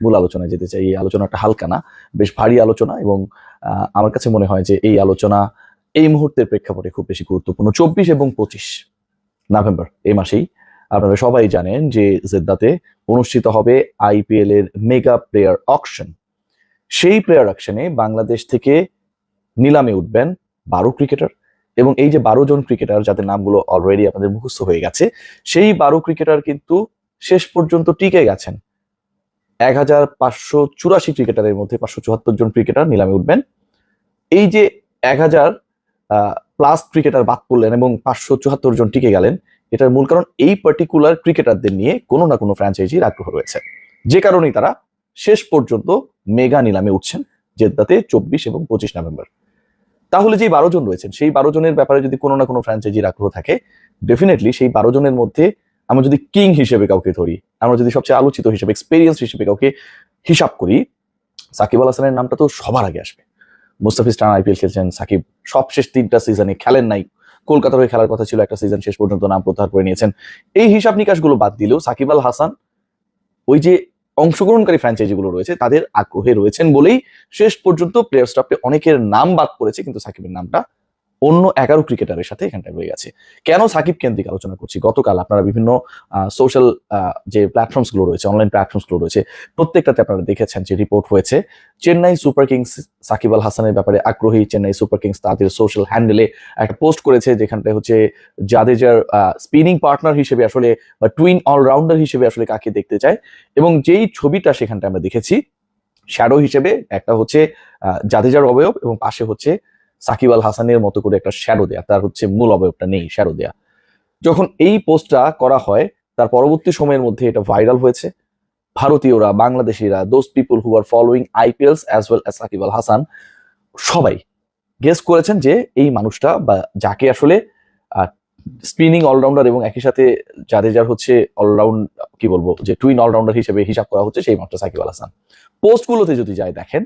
মূল আলোচনায় যেতে চাই। এই আলোচনাটা হালকা না, বেশ ভারী আলোচনা, এবং আমার কাছে মনে হয় যে এই আলোচনা এই মুহূর্তের প্রেক্ষাপটে খুব বেশি গুরুত্বপূর্ণ। 24 এবং 25 নভেম্বর এই মাসেই আপনারা সবাই জানেন যে জেদ্দাতে অনুষ্ঠিত হবে আইপিএল এর মেগা প্লেয়ার অকশন। সেই প্লেয়ার অকশনে বাংলাদেশ থেকে নিলামে উঠবেন 12 ক্রিকেটার, এবং এই যে 12 জন ক্রিকেটার যাদের নামগুলো অলরেডি আপনাদের মুখস্থ হয়ে গেছে, সেই 12 ক্রিকেটার কিন্তু শেষ পর্যন্ত টিকে গেছেন। 1584 ক্রিকেটারের মধ্যে 574 জন ক্রিকেটার নিলামে উঠবেন। এই যে 1000 প্লাস ক্রিকেটার বাদ পড়লেন এবং 574 জন টিকে গেলেন, এটার মূল কারণ এই পার্টিকুলার ক্রিকেটারদের নিয়ে কোনো না কোনো ফ্র্যাঞ্চাইজির আগ্রহ রয়েছে, যে কারণেই তারা শেষ পর্যন্ত মেগা নিলামে উঠছেন জেদ্দাতে 24 এবং 25 নভেম্বর। তাহলে যে 12 জন রয়েছেন, সেই 12 জনের ব্যাপারে যদি কোনো না কোনো ফ্র্যাঞ্চাইজির আগ্রহ থাকে, ডেফিনেটলি সেই 12 জনের মধ্যে আমরা যদি কিং হিসেবে কাউকে ধরি, আমরা যদি সবচেয়ে আলোচিত হিসেবে, এক্সপেরিয়েন্স হিসেবে কাউকে হিসাব করি, সাকিব আল হাসানের নামটা তো সবার আগে আসবে। মুস্তাফিজ রানা আইপিএল খেলছেন, সাকিব সবশেষ 3টা সিজনে খেলেন নাই, কলকাতার হয়ে খেলার কথা ছিল একটা সিজন, শেষ পর্যন্ত নাম প্রত্যাহার করে নিয়েছেন। এই হিসাব নিকাশগুলো বাদ দিলেও সাকিব আল হাসান ওই যে অংশগ্রহণকারী ফ্র্যাঞ্চাইজিগুলো রয়েছে তাদের আগ্রহে রয়েছেন বলেই শেষ পর্যন্ত প্লেয়ার স্টাফে অনেকের নাম বাদ পড়েছে, কিন্তু সাকিবের নামটা অন্য 11 ক্রিকেটারের সাথে এখানটায় রয়ে গেছে। কেন সাকিব কেন্দ্রিক আলোচনা করছি? গতকাল আপনারা বিভিন্ন সোশ্যাল যে প্ল্যাটফর্মস গুলো রয়েছে, অনলাইন প্ল্যাটফর্মস গুলো রয়েছে, প্রত্যেকটাতে আপনারা দেখেছেন যে রিপোর্ট হয়েছে চেন্নাই সুপার কিংস সাকিব আল হাসানের ব্যাপারে আগ্রহী। চেন্নাই সুপার কিংস তাদের সোশ্যাল হ্যান্ডেলে একটা পোস্ট করেছে, যেখানটায় হচ্ছে জাদেজার স্পিনিং পার্টনার হিসেবে আসলে বা টুইন অলরাউন্ডার হিসেবে আসলে কাকে দেখতে চায়, এবং যেই ছবিটা সেখানটা আমরা দেখেছি শ্যাডো হিসেবে একটা হচ্ছে জাদেজার অবয়ব, এবং পাশে হচ্ছে সাকিব আল হাসানের মতো করে একটা শ্যাডো দেয়া, তার হচ্ছে মূল অবয়বটা নেই, শ্যাডো দেয়া। যখন এই পোস্টটা করা হয় তার পরবর্তী সময়ের মধ্যে এটা ভাইরাল হয়েছে। ভারতীয়রা, বাংলাদেশিরা, those people who are following IPLs as well as Shakib Al Hasan, সবাই গেস করেছেন যে এই মানুষটা বা যাকে আসলে স্পিনিং অলরাউন্ডার এবং একই সাথে জাদেজার হচ্ছে অলরাউন্ড কি বলবো যে টুইন অলরাউন্ডার হিসেবে হিসাব করা হচ্ছে, সেই মানুষটা সাকিব আল হাসান। পোস্টগুলোতে যদি যায় দেখেন,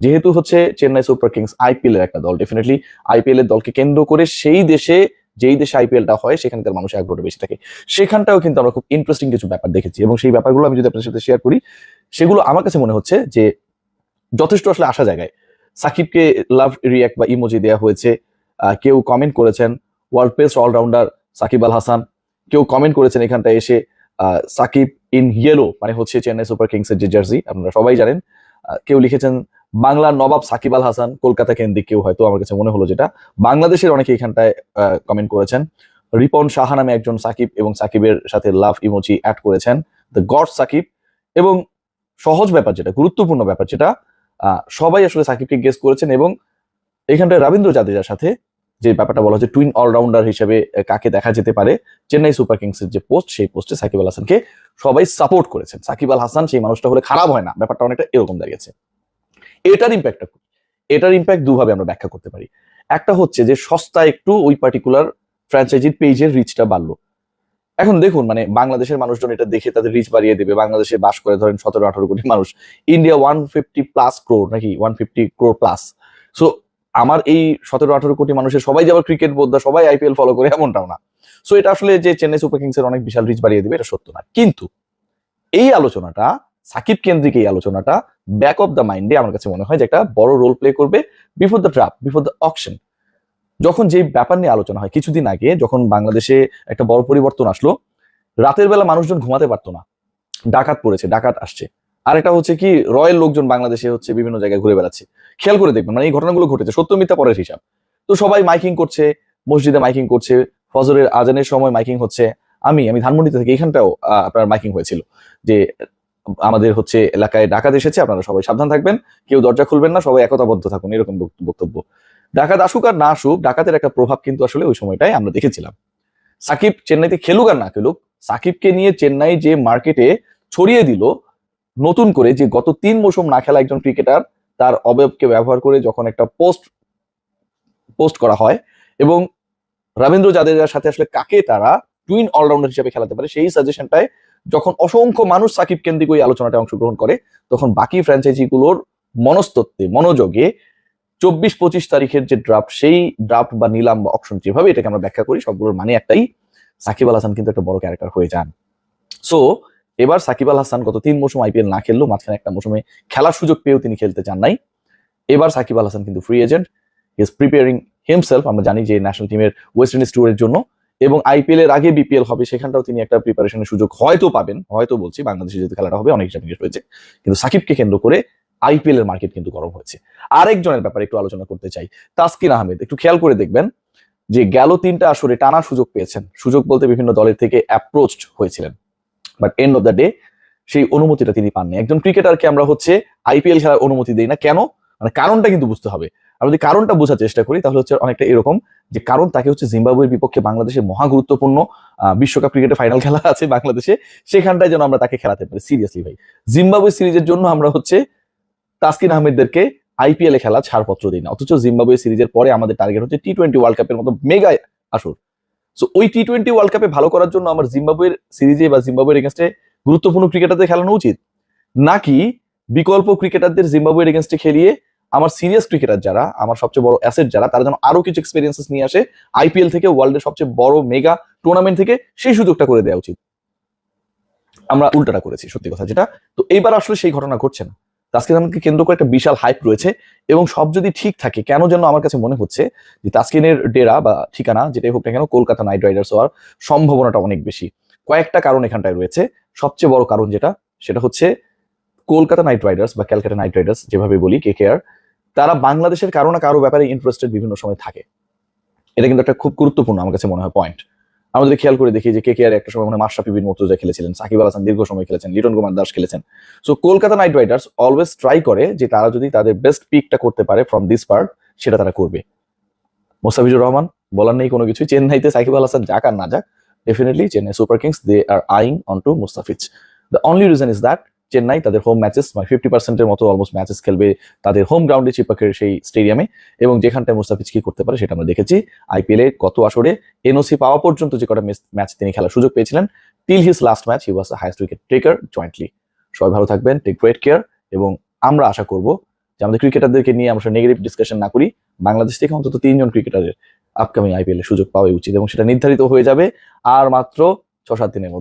যেহেতু হচ্ছে চেন্নাই সুপার কিংস আইপিএল এর একটা দল, ডেফিনেটলি আইপিএল এর দলকে কেন্দ্র করে সেই দেশে, যেই দেশে আইপিএলটা হয় সেখানকার মানুষের আগ্রহটা বেশি থাকে। সেখানটাও কিন্তু আমরা খুব ইন্টারেস্টিং কিছু ব্যাপার দেখেছি, এবং সেই ব্যাপারগুলো আমি যদি আপনার সাথে শেয়ার করি, সেগুলো আমার কাছে মনে হচ্ছে যে যথেষ্ট আসলে আশা জায়গায়। সাকিবকে লাভ রিয়াক্ট বা ইমোজি দেওয়া হয়েছে, কেউ কমেন্ট করেছেন world best allrounder Shakib Al Hasan, কেউ কমেন্ট করেছেন এখানটায় এসে সাকিব ইন ইয়েলো, মানে হচ্ছে চেন্নাই সুপার কিংস এর যে জার্সি আপনারা সবাই জানেন, কেউ লিখেছেন বাংলার নবাব সাকিব আল হাসান, কলকাতা কেন্দ্রিক কেউ হয়তো, আমার কাছে মনে হলো যেটা বাংলাদেশের অনেকে এখানটায় কমেন্ট করেছেন। রিপন সাহা নামে একজন সাকিব এবং সাকিবের সাথে লাভ ইমোজি অ্যাড করেছেন, দ্য গড সাকিব। এবং সহজ ব্যাপার যেটা, গুরুত্বপূর্ণ ব্যাপার যেটা, সবাই আসলে সাকিবকে গেস করেছেন, এবং এখানটায় রবীন্দ্র জাদেজার সাথে যে ব্যাপারটা বলা হচ্ছে টুইন অলরাউন্ডার হিসেবে কাকে দেখা যেতে পারে, চেন্নাই সুপার কিংস এর যে পোস্ট, সেই পোস্টে সাকিব আল হাসানকে সবাই সাপোর্ট করেছেন। সাকিব আল হাসান সেই মানুষটা হলে খারাপ হয় না, ব্যাপারটা অনেকটা এরকম দাঁড়িয়েছে। এটার ইম্প্যাক্টটা কি? এটার ইম্প্যাক্ট দুভাবে আমরা ব্যাখ্যা করতে পারি। একটা হচ্ছে যে সস্তা একটু ওই পার্টিকুলার ফ্র্যাঞ্চাইজির পেজের রিচটা বাড়লো। এখন দেখুন, মানে বাংলাদেশের মানুষজন এটা দেখে তাদের রিচ বাড়িয়ে দেবে। বাংলাদেশে বাস করে ধরেন 17-18 কোটি মানুষ, ইন্ডিয়া 150+ ক্রোড়, নাকি 150 ক্রোড় প্লাস। সো আমার এই 17-18 কোটি মানুষের সবাই যে আবার ক্রিকেট বোদ্ধা, সবাই আইপিএল ফলো করে এমনটাও না। সো এটা আসলে যে চেন্নাই সুপার কিংস এর অনেক বিশাল রিচ বাড়িয়ে দেবে এটা সত্য না। কিন্তু এই আলোচনাটা, সাকিব কেন্দ্রিক এই আলোচনাটা ব্যাক অফ দ্য মাইন্ডে আমার কাছে মনে হয় যে একটা বড় রোল প্লে করবে before the draft, before the auction. যখন যে ব্যাপার নিয়ে আলোচনা হয়, কিছুদিন আগে যখন বাংলাদেশে একটা বড় পরিবর্তন আসলো, রাতের বেলা মানুষজন ঘুমাতে পারতো না, ডাকাত পড়েছে, ডাকাত আসছে। আর একটা হচ্ছে কি, রয়্যাল লোকজন বাংলাদেশে হচ্ছে বিভিন্ন জায়গায় ঘুরে বেড়াচ্ছে। খেয়াল করে দেখবেন, মানে এই ঘটনাগুলো ঘটেছে, সত্য মিথ্যা পরের হিসাব। তো সবাই মাইকিং করছে, মসজিদে মাইকিং করছে, ফজরের আজানের সময় মাইকিং হচ্ছে। আমি ধানমন্ডিতে থেকে এখানটাও আপনার মাইকিং হয়েছিল যে আমাদের হচ্ছে এলাকায় ডাকাত এসেছে, আপনারা সবাই সাবধান থাকবেন, কেউ দরজা খুলবেন না, সবাই একতাবদ্ধ থাকুন, এরকম বক্তব্য। ডাকাত আসুক আর না আসুক, ডাকাতের একটা প্রভাব কিন্তু আসলে ওই সময়টাই আমরা দেখেছিলাম। সাকিব চেন্নাইতে খেলুক আর না খেলুক, সাকিবকে নিয়ে চেন্নাই যে মার্কেটে ছড়িয়ে দিল নতুন করে, যে গত 3 মৌসুম না খেলা একজন ক্রিকেটার তার অবয়বকে ব্যবহার করে যখন একটা পোস্ট করা হয়, এবং রবীন্দ্র জাদেজার সাথে আসলে কাকে তারা টুইন অলরাউন্ডার হিসেবে খেলাতে পারে, সেই সাজেশনটায় যখন অসংখ্য মানুষ সাকিব কেন্দ্রিক ওই আলোচনাটা অংশগ্রহণ করে, তখন বাকি ফ্র্যাঞ্চাইজিগুলোর মনস্তত্ত্বে, মনোযোগে 24-25 তারিখের যে ড্রাফট, সেই ড্রাফট বা নিলাম বা অকশন, যেভাবে এটাকে আমরা ব্যাখ্যা করি, সবগুলোর মানে একটাই, সাকিব আল হাসান কিন্তু একটা বড় ক্যারেক্টার হয়ে যান। সো এবার সাকিব আল হাসান গত 3 মৌসুম আইপিএল না খেললেও মাঝখানে একটা মৌসুমে খেলার সুযোগ পেয়েও তিনি খেলতে চান নাই। এবার সাকিব আল হাসান কিন্তু free agent, is preparing himself, আমরা জানি যে ন্যাশনাল টিমের ওয়েস্ট ইন্ডিজ ট্যুরের জন্য, এবং আইপিএল এর আগে বিপিএল হবে, সেখানটাও তিনি একটা প্রিপারেশনের সুযোগ হয়তো পাবেন, হয়তো বলছি, বাংলাদেশে যেহেতু খেলাটা হবে অনেক হিসাব নিকাশ রয়েছে। কিন্তু সাকিবকে কেন্দ্র করে আইপিএল এর মার্কেট কিন্তু গরম হয়েছে। আরেকজনের ব্যাপারে একটু আলোচনা করতে চাই, তাসকিন আহমেদ। একটু খেয়াল করে দেখবেন যে গেল 3টা আসরে টানা সুযোগ পেয়েছেন, সুযোগ বলতে বিভিন্ন দলের থেকে অ্যাপ্রোচড হয়েছিলেন, but end of the day সেই অনুমতিটা তিনি পাননি। একজন ক্রিকেটারকে আমরা আইপিএল খেলার অনুমতি দেই না কেন, মানে কারণটা কিন্তু বুঝতে হবে। আমরা যদি কারণটা বোঝার চেষ্টা করি তাহলে অনেকটা এরকম যে কারণ তাকে জিম্বাবুয়ের বিপক্ষে বাংলাদেশের মহা গুরুত্বপূর্ণ বিশ্বকাপ ক্রিকেটে ফাইনাল খেলা আছে বাংলাদেশে, সেখানটায় যেন আমরা তাকে খেলাতে পারি। সিরিয়াসলি ভাই, জিম্বাবুয়ে সিরিজের জন্য আমরা তাসকিন আহমেদদেরকে আইপিএল এ খেলা ছাড়পত্র দিই না, অথচ জিম্বাবুয়ে সিরিজের পরে আমাদের টার্গেট টি-20 ওয়ার্ল্ড কাপের মতো মেগা আসর। সো ওই টি-20 ওয়ার্ল্ড কাপে ভালো করার জন্য আমার জিম্বাবুয়ের সিরিজে বা জিম্বাবুয়ের এগেনস্টে গুরুত্বপূর্ণ ক্রিকেটারদের খেলানো উচিত, নাকি বিকল্প ক্রিকেটারদের জিম্বাবুয়ের এগেনস্টে খেলিয়ে আমার সিরিয়াস ক্রিকেটার যারা, আমার সবচেয়ে বড় অ্যাসেট যারা, তারা যেন আরো কিছু এক্সপেরিয়েন্সেস নিয়ে আসে আইপিএল থেকে, ওয়ার্ল্ডের সবচেয়ে বড় মেগা টুর্নামেন্ট থেকে, সেই সুযোগটা করে দেওয়া উচিত। আমরা উল্টাটা করেছি সত্যি কথা যেটা। তো এইবার আসলে সেই ঘটনা ঘটছে না। তাসকিন আহমেদকে কেন্দ্র করে একটা বিশাল হাইপ রয়েছে, এবং সব যদি ঠিক থাকে, কেন যেন আমার কাছে মনে হচ্ছে যে তাসকিনের ডেরা বা ঠিকানা যেটাই হোক না কেন কলকাতা নাইট রাইডার্স হওয়ার সম্ভাবনাটা অনেক বেশি। কয়েকটা কারণ এখানটায় রয়েছে। সবচেয়ে বড় কারণ সেটা কলকাতা নাইট রাইডার্স বা ক্যালকাটা নাইট রাইডার্স যেভাবে বলি, কেকেআর, তারা বাংলাদেশের কারো না কারো ব্যাপারে ইন্টারেস্টেড বিভিন্ন সময় থাকে। এটা কিন্তু একটা খুব গুরুত্বপূর্ণ আমার কাছে মনে হয় পয়েন্ট। আমরা যদি খেয়াল করে দেখি যে কেকেআর একটা সময় মাশরাফি বিন মুর্তজা খেলেছিলেন, সাকিব আল হাসান দীর্ঘ সময় খেলেছেন, লিটন কুমার দাস খেলেছেন। So Kolkata night Riders always try করে যে তারা যদি তাদের বেস্ট পিকটা করতে পারে ফ্রম দিস পার্ট, সেটা তারা করবে। মোস্তাফিজুর রহমান বলার নেই কোনো কিছু, চেন্নাইতে সাকিব আল হাসান যাক আর না যাক, definitely Chennai Super Kings they are eyeing on to Mustafiz. The only reason is that Chennai তাদের হোম ম্যাচেস 50% মতো অলমোস্ট ম্যাচেস খেলবে তাদের হোম গ্রাউন্ডে, চিপাকের সেই স্টেডিয়ামে, এবং যেখানটায় মুস্তাফিজ কি করতে পারে সেটা আমরা দেখেছি। আইপিএল এ গত আসরে এনওসি পাওয়া পর্যন্ত যে কটা ম্যাচ তিনি খেলার সুযোগ পেয়েছিলেন, till his last match he was the highest wicket taker jointly. সবাই ভালো থাকবেন, টেক গ্রেট কেয়ার, এবং আমরা আশা করব যে আমাদের ক্রিকেটারদেরকে নিয়ে আমরা নেগেটিভ ডিসকাশন না করি। বাংলাদেশ থেকে অন্তত 3 জন ক্রিকেটারের আপকামিং আইপিএল এ সুযোগ পাওয়া উচিত, এবং সেটা নির্ধারিত হয়ে যাবে আর মাত্র 6-7 দিনের মধ্যে।